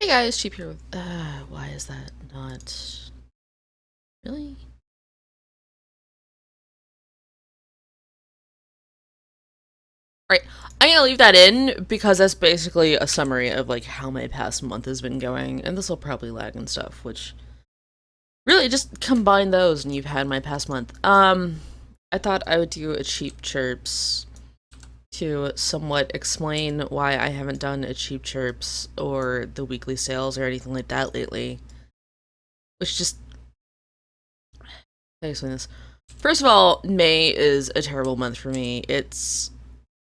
Hey guys, Cheap here with, why is that not, really? Alright, I'm gonna leave that in because that's basically a summary of like how my past month has been going, and this will probably lag and stuff, which, really, just combine those and you've had my past month. I thought I would do a cheap chirps to somewhat explain why I haven't done a cheap chirps or the weekly sales or anything like that lately, which just, how do I explain this? First of all, May is a terrible month for me. It's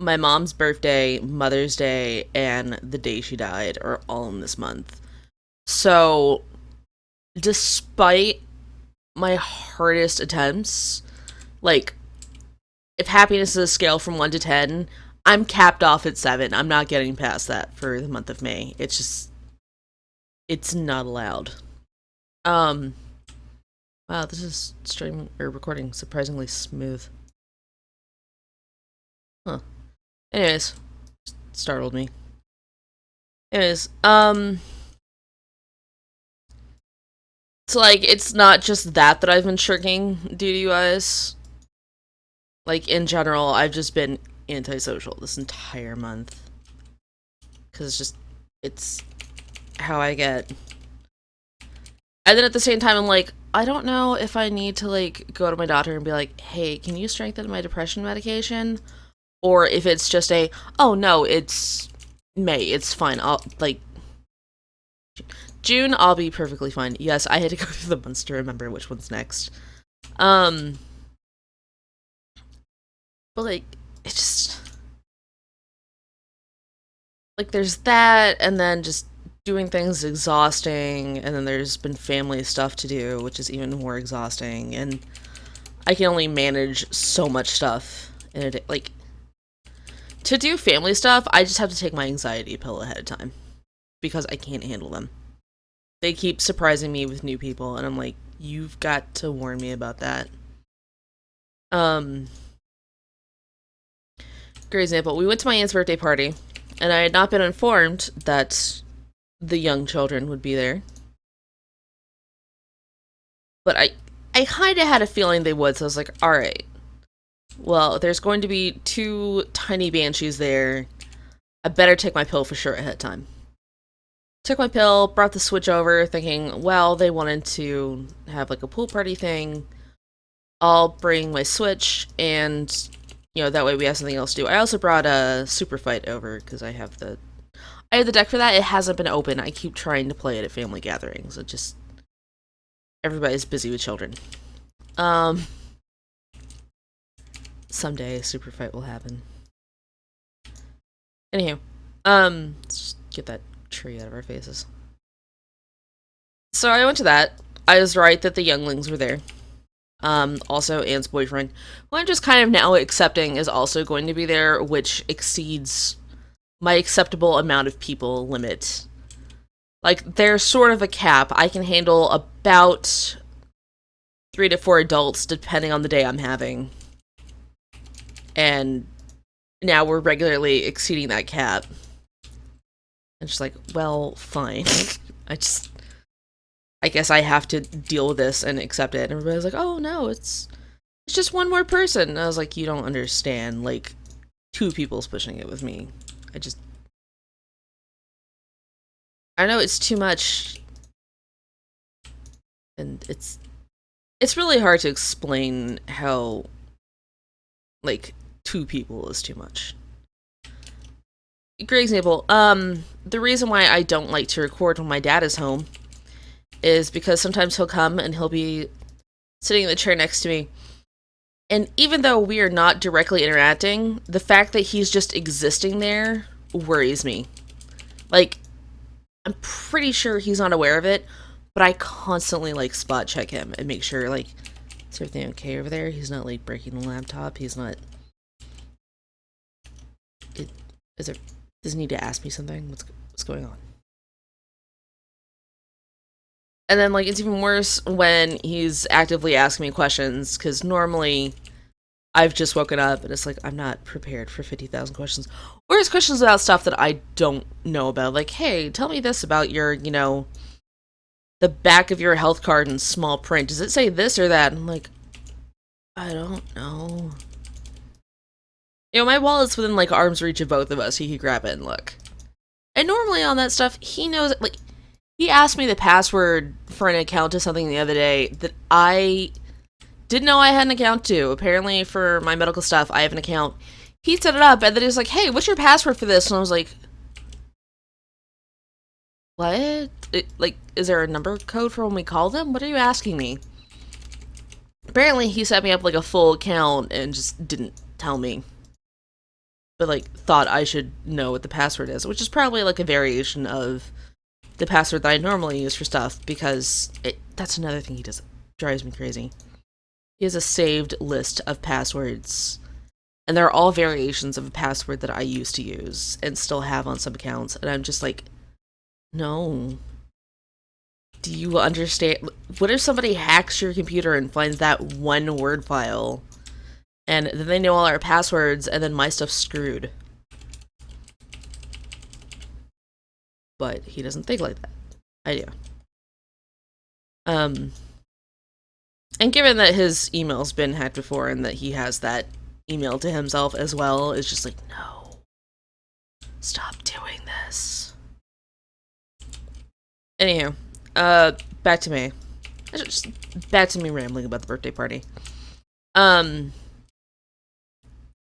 my mom's birthday, Mother's Day, and the day she died are all in this month. So, despite my hardest attempts, like, if happiness is a scale from 1 to 10, I'm capped off at 7. I'm not getting past that for the month of May. It's just, it's not allowed. Um, wow, this is streaming or recording surprisingly smooth. Huh. Anyways, startled me. Anyways, so like it's not just that I've been shirking due to you guys. Like in general, I've just been antisocial this entire month. Cause it's just it's how I get. And then at the same time I'm like, I don't know if I need to like go to my doctor and be like, hey, can you strengthen my depression medication? Or if it's just a, oh no, it's May, it's fine. I'll like June, I'll be perfectly fine. Yes, I had to go through the months to remember which one's next. Um, but like, it just like there's that, and then just doing things exhausting, and then there's been family stuff to do, which is even more exhausting, and I can only manage so much stuff in a day. Like to do family stuff, I just have to take my anxiety pill ahead of time because I can't handle them. They keep surprising me with new people, and I'm like, you've got to warn me about that. Um, Great example. We went to my aunt's birthday party, and I had not been informed that the young children would be there. But I kind of had a feeling they would, so I was like, all right. Well, there's going to be two tiny banshees there. I better take my pill for sure ahead of time. Took my pill, brought the Switch over, thinking, well, they wanted to have like a pool party thing. I'll bring my Switch, and that way we have something else to do. I also brought a Super Fight over because I have the deck for that. It hasn't been open. I keep trying to play it at family gatherings. It just everybody's busy with children. Um, Someday a Super Fight will happen. Anywho, let's just get that tree out of our faces. So I went to that. I was right that the younglings were there. Also Anne's boyfriend, who I'm just kind of now accepting is also going to be there, which exceeds my acceptable amount of people limit. Like, there's sort of a cap. I can handle about 3 to 4 adults, depending on the day I'm having. And now we're regularly exceeding that cap. I'm just like, well, fine. I guess I have to deal with this and accept it. And everybody's like, oh no, it's just one more person. And I was like, you don't understand. Like, 2 people's pushing it with me. I know it's too much. And it's really hard to explain how, like, 2 people is too much. Great example. The reason why I don't like to record when my dad is home is because sometimes he'll come and he'll be sitting in the chair next to me. And even though we are not directly interacting, the fact that he's just existing there worries me. Like, I'm pretty sure he's not aware of it, but I constantly, like, spot check him and make sure, like, is everything okay over there? He's not, like, breaking the laptop. He's not... Does he need to ask me something? What's going on? And then, like, it's even worse when he's actively asking me questions, because normally I've just woken up and it's like, I'm not prepared for 50,000 questions. Or it's questions about stuff that I don't know about. Like, hey, tell me this about your, the back of your health card in small print. Does it say this or that? I'm like, I don't know. My wallet's within, like, arm's reach of both of us. He could grab it and look. And normally on that stuff, he knows, like, he asked me the password for an account to something the other day that I didn't know I had an account to. Apparently, for my medical stuff, I have an account. He set it up, and then he was like, hey, what's your password for this? And I was like, what? Is there a number code for when we call them? What are you asking me? Apparently, he set me up, like, a full account and just didn't tell me. But, like, thought I should know what the password is, which is probably, like, a variation of the password that I normally use for stuff, because that's another thing he does. It drives me crazy. He has a saved list of passwords, and they're all variations of a password that I used to use and still have on some accounts, and I'm just like, no. Do you understand? What if somebody hacks your computer and finds that one word file, and then they know all our passwords, and then my stuff's screwed? But he doesn't think like that. I do. And given that his email's been hacked before and that he has that email to himself as well, it's just like, no. Stop doing this. Anywho, back to me. Just back to me rambling about the birthday party. So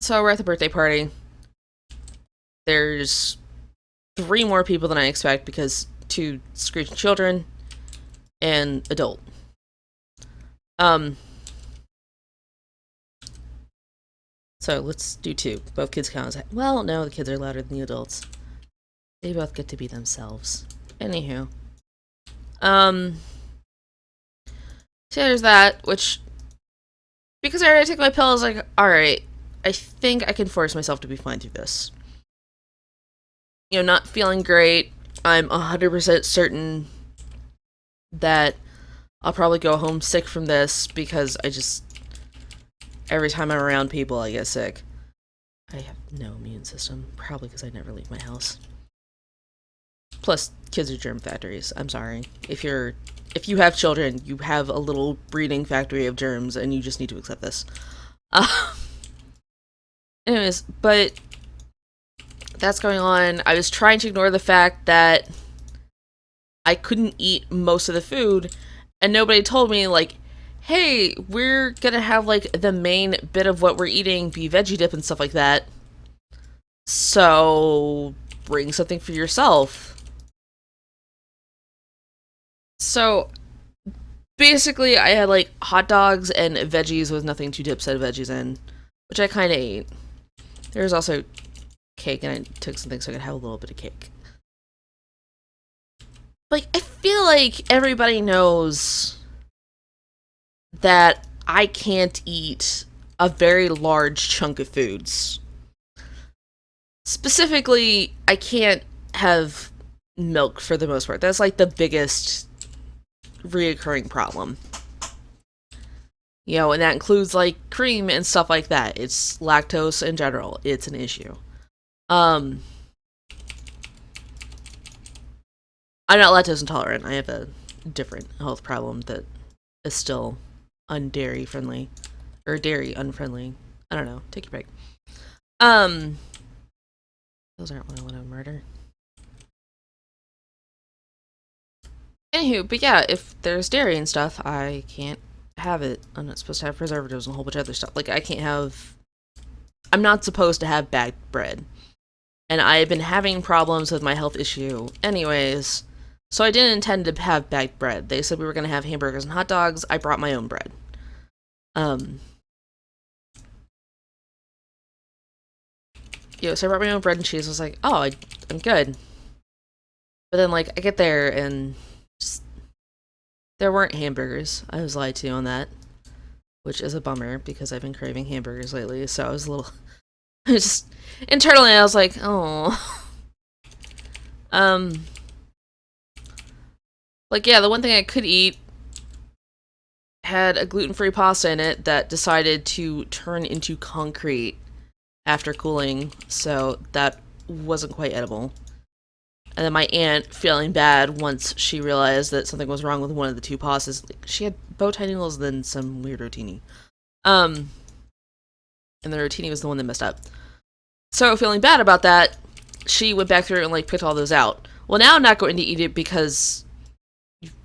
we're at the birthday party. There's 3 more people than I expect because 2 screeching children and adult. So let's do 2. Both kids count as... Well, no, the kids are louder than the adults. They both get to be themselves. Anywho. So there's that, which... Because I already took my pill, I was like, alright, I think I can force myself to be fine through this. Not feeling great. I'm 100% certain that I'll probably go home sick from this because every time I'm around people, I get sick. I have no immune system, probably because I never leave my house. Plus, kids are germ factories. I'm sorry. If you have children, you have a little breeding factory of germs, and you just need to accept this. Anyways, but that's going on. I was trying to ignore the fact that I couldn't eat most of the food, and nobody told me, like, hey, we're gonna have, like, the main bit of what we're eating be veggie dip and stuff like that. So, bring something for yourself. So, basically, I had, like, hot dogs and veggies with nothing to dip said veggies in, which I kind of ate. There was also cake, and I took something so I could have a little bit of cake. Like, I feel like everybody knows that I can't eat a very large chunk of foods. Specifically, I can't have milk for the most part. That's like the biggest reoccurring problem. And that includes like cream and stuff like that. It's lactose in general. It's an issue. I'm not lactose intolerant. I have a different health problem that is still undairy friendly. Or dairy unfriendly. I don't know. Take your pick. Those aren't what I want to murder. Anywho, but yeah, if there's dairy and stuff, I can't have it. I'm not supposed to have preservatives and a whole bunch of other stuff. Like, I'm not supposed to have bagged bread. And I've been having problems with my health issue anyways, so I didn't intend to have bagged bread. They said we were going to have hamburgers and hot dogs. I brought my own bread. So I brought my own bread and cheese. I was like, oh, I'm good. But then, like, I get there and there weren't hamburgers. I was lied to on that, which is a bummer because I've been craving hamburgers lately. So I was a little, internally I was like, oh. Like, yeah, the one thing I could eat had a gluten-free pasta in it that decided to turn into concrete after cooling, so that wasn't quite edible. And then my aunt, feeling bad once she realized that something was wrong with one of the two pastas, like, she had bow tie noodles and then some weird rotini. And the rotini was the one that messed up. So, feeling bad about that, she went back through and, like, picked all those out. Well, now I'm not going to eat it because you've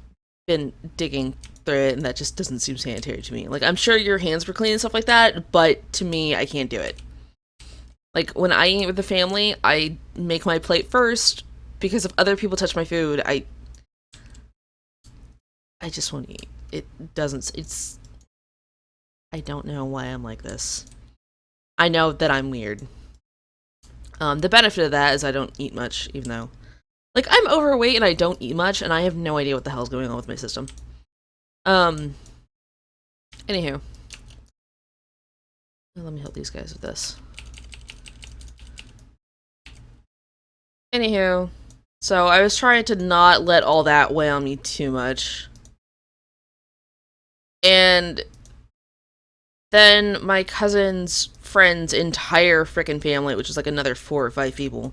been digging through it, and that just doesn't seem sanitary to me. Like, I'm sure your hands were clean and stuff like that, but to me, I can't do it. Like, when I eat with the family, I make my plate first, because if other people touch my food, I just won't eat. It doesn't, it's, I don't know why I'm like this. I know that I'm weird. The benefit of that is I don't eat much, even though, like, I'm overweight and I don't eat much, and I have no idea what the hell's going on with my system. Anywho. Let me help these guys with this. Anywho. So, I was trying to not let all that weigh on me too much. And then my cousin's friend's entire frickin' family, which is like another 4 or 5 people.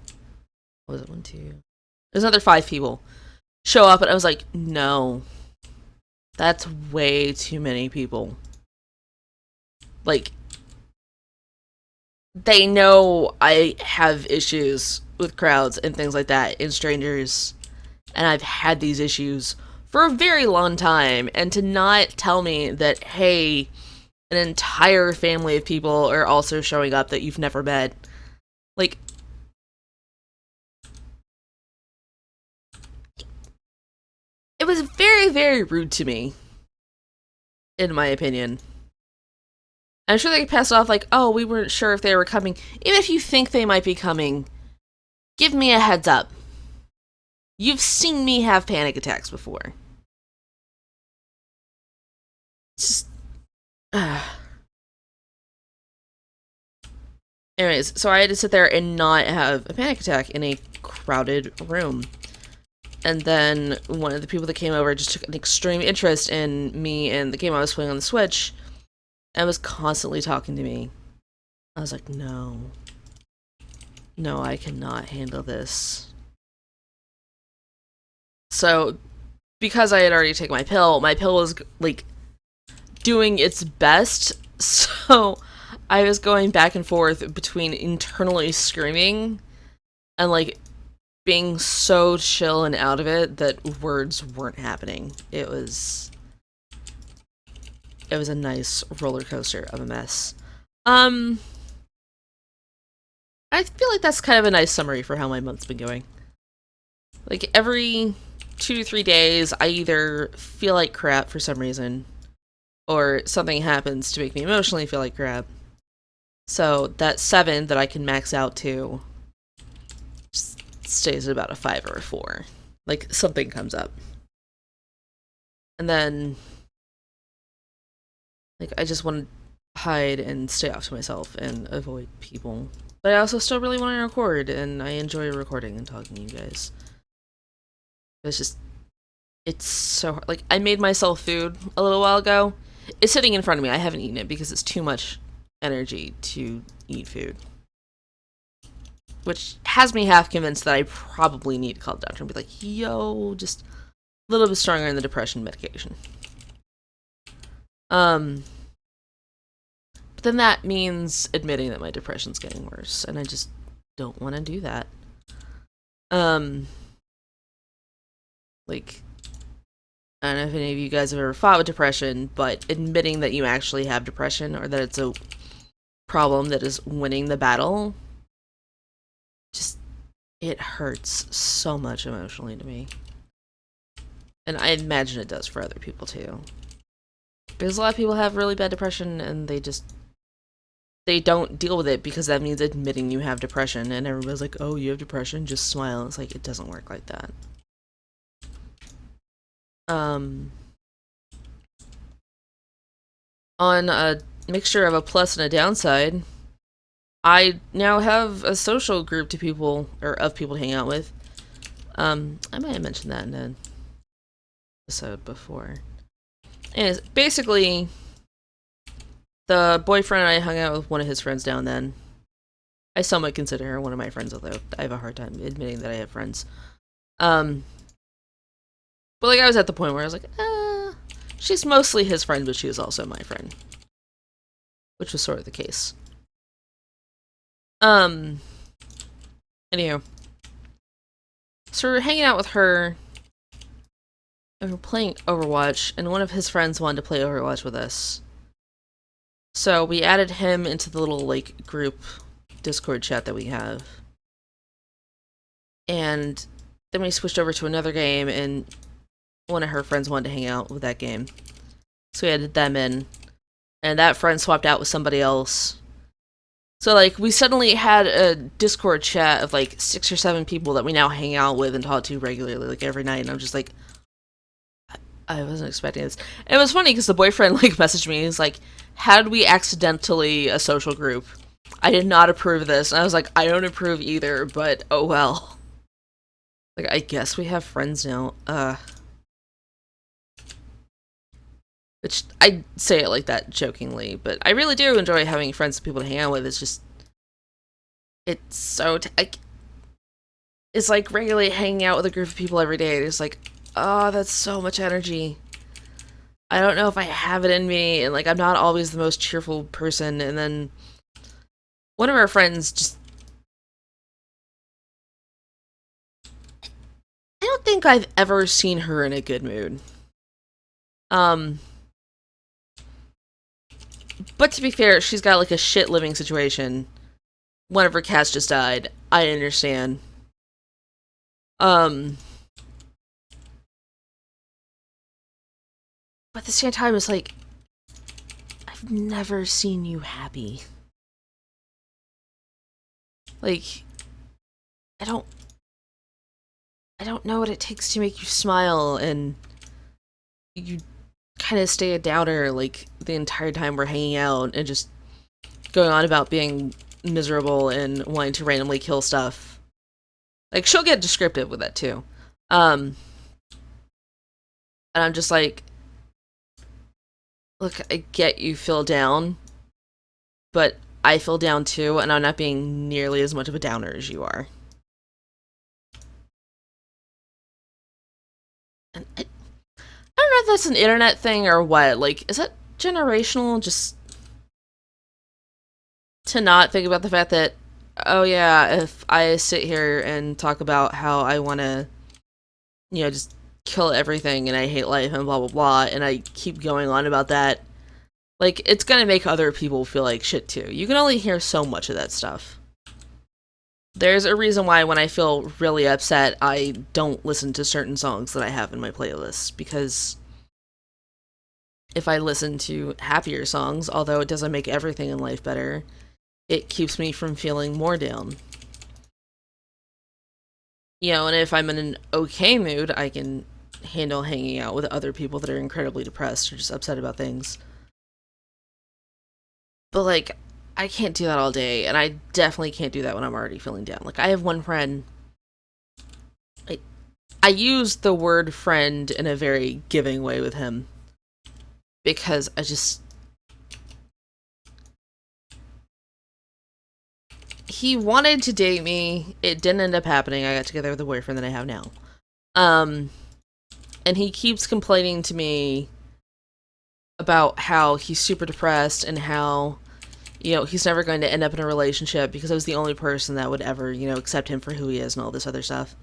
What was it? 1, 2. There's another 5 people. Show up, and I was like, no. That's way too many people. Like, they know I have issues with crowds and things like that, and strangers, and I've had these issues for a very long time, and to not tell me that, hey, an entire family of people are also showing up that you've never met, like, it was very, very rude to me, in my opinion. I'm sure they could pass it off like, oh, we weren't sure if they were coming. Even if you think they might be coming, give me a heads up. You've seen me have panic attacks before. Just... Anyways, so I had to sit there and not have a panic attack in a crowded room. And then one of the people that came over just took an extreme interest in me and the game I was playing on the Switch, and was constantly talking to me. I was like, no. No, I cannot handle this. So, because I had already taken my pill was, like, doing its best, so I was going back and forth between internally screaming and, like, being so chill and out of it that words weren't happening. It was a nice roller coaster of a mess. I feel like that's kind of a nice summary for how my month's been going. Like, every 2 to 3 days, I either feel like crap for some reason, or something happens to make me emotionally feel like crap. So, that 7 that I can max out to just stays at about a 5 or a 4. Like, something comes up. And then, like, I just want to hide and stay off to myself and avoid people. But I also still really want to record, and I enjoy recording and talking to you guys. It's just, it's so hard. Like, I made myself food a little while ago. It's sitting in front of me. I haven't eaten it because it's too much energy to eat food. Which has me half convinced that I probably need to call the doctor and be like, yo, just a little bit stronger in the depression medication. But then that means admitting that my depression's getting worse, and I just don't want to do that. Like, I don't know if any of you guys have ever fought with depression, but admitting that you actually have depression, or that it's a problem that is winning the battle, just, it hurts so much emotionally to me. And I imagine it does for other people too. Because a lot of people have really bad depression, and they don't deal with it because that means admitting you have depression, and everybody's like, oh, you have depression, just smile. It's like, it doesn't work like that. On a mixture of a plus and a downside, I now have a social group to people, or of people to hang out with. I might have mentioned that in an episode before. Anyways, basically, the boyfriend and I hung out with one of his friends down then. I still might consider her one of my friends, although I have a hard time admitting that I have friends. Um, but like I was at the point where I was like, she's mostly his friend, but she is also my friend, which was sort of the case. Um, Anywho, so we were hanging out with her, and we were playing Overwatch, and one of his friends wanted to play Overwatch with us. So we added him into the little like group Discord chat that we have. And then we switched over to another game, and one of her friends wanted to hang out with that game. So we added them in, and that friend swapped out with somebody else. So, like, we suddenly had a Discord chat of, like, 6 or 7 people that we now hang out with and talk to regularly, like, every night, and I'm just like, I wasn't expecting this. And it was funny, because the boyfriend, like, messaged me, he's like, how did we accidentally a social group? I did not approve of this. And I was like, I don't approve either, but oh well. Like, I guess we have friends now. Which, I say it like that jokingly, but I really do enjoy having friends and people to hang out with. It's just, it's so, it's like regularly hanging out with a group of people every day. It's like, oh, that's so much energy. I don't know if I have it in me, and like, I'm not always the most cheerful person, and then one of our friends just, I don't think I've ever seen her in a good mood. But to be fair, she's got like a shit living situation. One of her cats just died. I understand. Um, but at the same time, it's like, I've never seen you happy. Like, I don't, I don't know what it takes to make you smile, and you kind of stay a doubter like the entire time we're hanging out and just going on about being miserable and wanting to randomly kill stuff. Like, she'll get descriptive with that too. And I'm just like, look, I get you feel down, but I feel down too, and I'm not being nearly as much of a downer as you are. And I don't know if that's an internet thing or what. Like, is that generational? Just to not think about the fact that, oh yeah, if I sit here and talk about how I want to, just kill everything and I hate life and blah blah blah, and I keep going on about that, like, it's gonna make other people feel like shit too. You can only hear so much of that stuff. There's a reason why when I feel really upset, I don't listen to certain songs that I have in my playlist, because if I listen to happier songs, although it doesn't make everything in life better, it keeps me from feeling more down. And if I'm in an okay mood, I can handle hanging out with other people that are incredibly depressed or just upset about things. But, like, I can't do that all day, and I definitely can't do that when I'm already feeling down. Like, I have one friend. I use the word friend in a very giving way with him, because he wanted to date me. It didn't end up happening. I got together with the boyfriend that I have now. And he keeps complaining to me about how he's super depressed and how, he's never going to end up in a relationship because I was the only person that would ever, accept him for who he is and all this other stuff.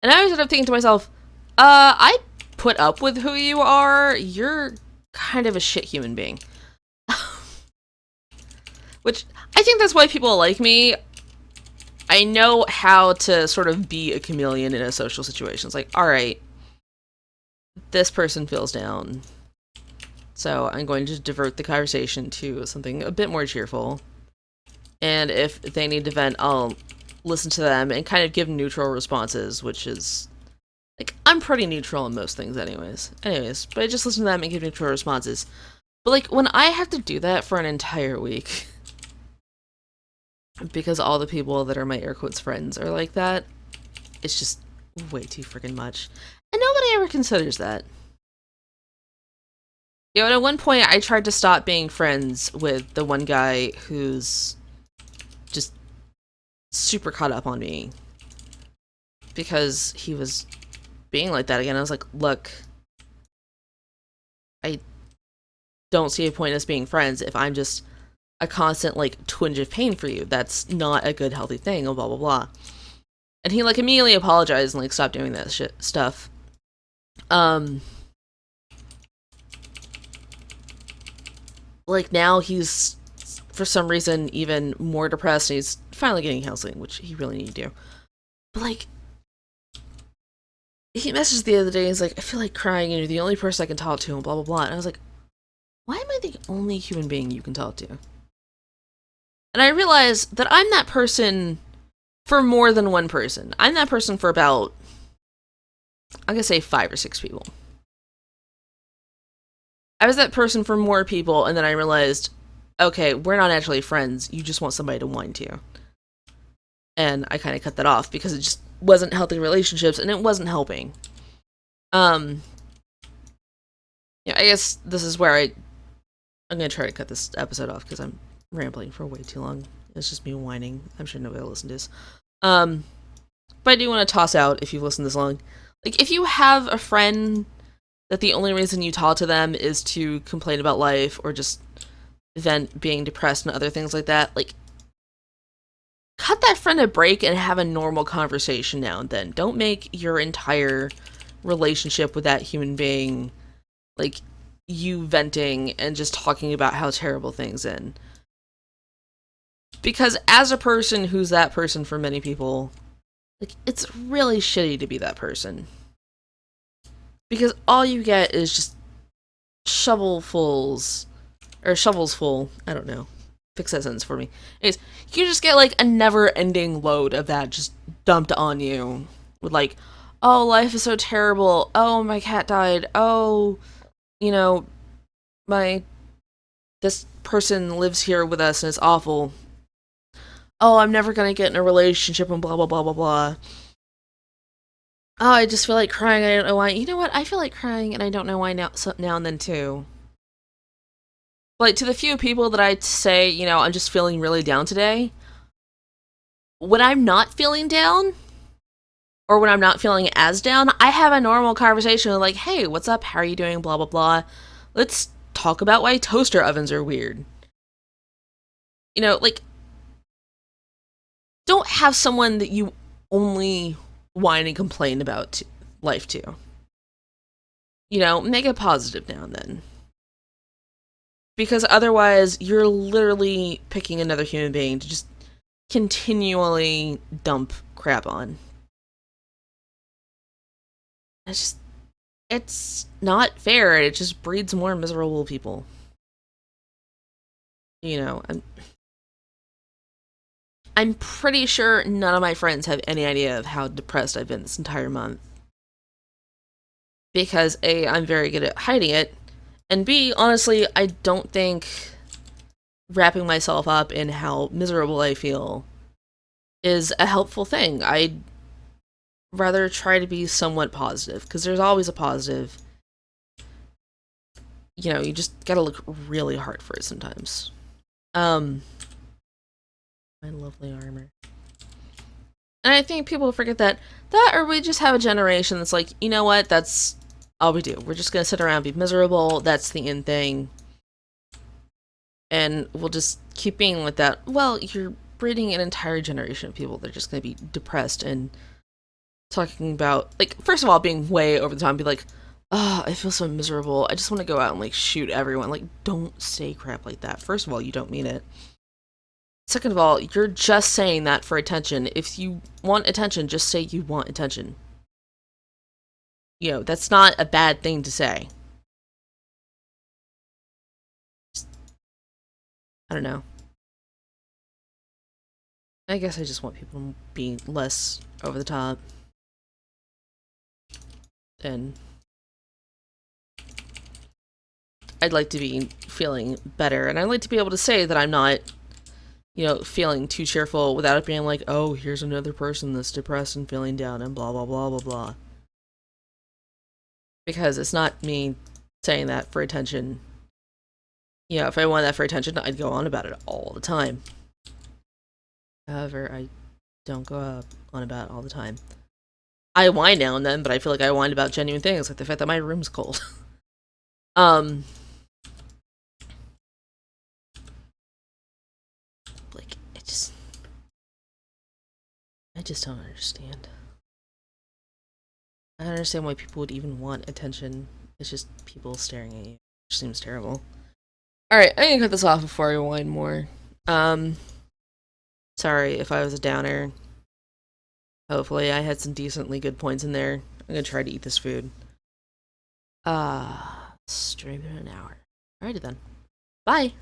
And I always end up thinking to myself, I put up with who you are. You're kind of a shit human being. Which, I think that's why people like me. I know how to sort of be a chameleon in a social situation. It's like, alright, this person feels down, so I'm going to divert the conversation to something a bit more cheerful. And if they need to vent, I'll listen to them and kind of give neutral responses, which is, like, I'm pretty neutral in most things anyways, but I just listen to them and give neutral responses. But, like, when I have to do that for an entire week, because all the people that are my air quotes friends are like that, it's just way too freaking much. And nobody ever considers that. You know, and at one point I tried to stop being friends with the one guy who's just super caught up on me because he was being like that again. I was like, look, I don't see a point in us being friends if I'm just a constant, like, twinge of pain for you. That's not a good, healthy thing, blah, blah, blah. And he, like, immediately apologized and, like, stopped doing that shit stuff. Like, now he's, for some reason, even more depressed, and he's finally getting counseling, which he really needs to do. But, like, he messaged the other day, he's like, I feel like crying, and you're the only person I can talk to, and blah, blah, blah. And I was like, why am I the only human being you can talk to? And I realized that I'm that person for more than one person. I'm that person for about, I'm gonna say 5 or 6 people. I was that person for more people, and then I realized, okay, we're not actually friends. You just want somebody to whine to. And I kind of cut that off because it just wasn't healthy relationships, and it wasn't helping. Yeah, I guess this is where I'm gonna try to cut this episode off because I'm rambling for way too long. It's just me whining. I'm sure nobody will listen to this. But I do want to toss out, if you've listened this long, like, if you have a friend that the only reason you talk to them is to complain about life or just vent being depressed and other things like that, like, cut that friend a break and have a normal conversation now and then. Don't make your entire relationship with that human being, like, you venting and just talking about how terrible things in. Because as a person who's that person for many people, like, it's really shitty to be that person. Because all you get is just shovels full, I don't know. Fix that sentence for me. Anyways, you just get, like, a never-ending load of that just dumped on you. With, like, oh, life is so terrible. Oh, my cat died. Oh, you know, this person lives here with us and it's awful. Oh, I'm never gonna get in a relationship and blah, blah, blah, blah, blah. Oh, I just feel like crying. I don't know why. You know what? I feel like crying and I don't know why now and then too. Like, to the few people that I say, you know, I'm just feeling really down today, when I'm not feeling down, or when I'm not feeling as down, I have a normal conversation like, hey, what's up? How are you doing? Blah, blah, blah. Let's talk about why toaster ovens are weird. You know, like, don't have someone that you only whine and complain about life to. You know, make it positive now and then. Because otherwise, you're literally picking another human being to just continually dump crap on. It's not fair. It just breeds more miserable people. You know, I'm pretty sure none of my friends have any idea of how depressed I've been this entire month. Because A, I'm very good at hiding it, and B, honestly, I don't think wrapping myself up in how miserable I feel is a helpful thing. I'd rather try to be somewhat positive, because there's always a positive. You know, you just gotta look really hard for it sometimes. My lovely armor. And I think people forget that, or we just have a generation that's like, you know what, that's all we do. We're just gonna sit around and be miserable, that's the end thing. And we'll just keep being like that. Well, you're breeding an entire generation of people that are just gonna be depressed and talking about, like, first of all, being way over the top and be like, oh, I feel so miserable. I just want to go out and, like, shoot everyone. Like, don't say crap like that. First of all, you don't mean it. Second of all, you're just saying that for attention. If you want attention, just say you want attention. You know, that's not a bad thing to say. I don't know. I guess I just want people being less over the top. And I'd like to be feeling better. And I'd like to be able to say that I'm not, you know, feeling too cheerful without it being like, oh, here's another person that's depressed and feeling down and blah, blah, blah, blah, blah. Because it's not me saying that for attention. You know, if I wanted that for attention, I'd go on about it all the time. However, I don't go on about it all the time. I whine now and then, but I feel like I whine about genuine things, like the fact that my room's cold. um, like I just don't understand. I don't understand why people would even want attention. It's just people staring at you. Which seems terrible. Alright, I'm gonna cut this off before I whine more. Um, sorry if I was a downer. Hopefully I had some decently good points in there. I'm gonna try to eat this food. Stream in an hour. Alrighty then. Bye!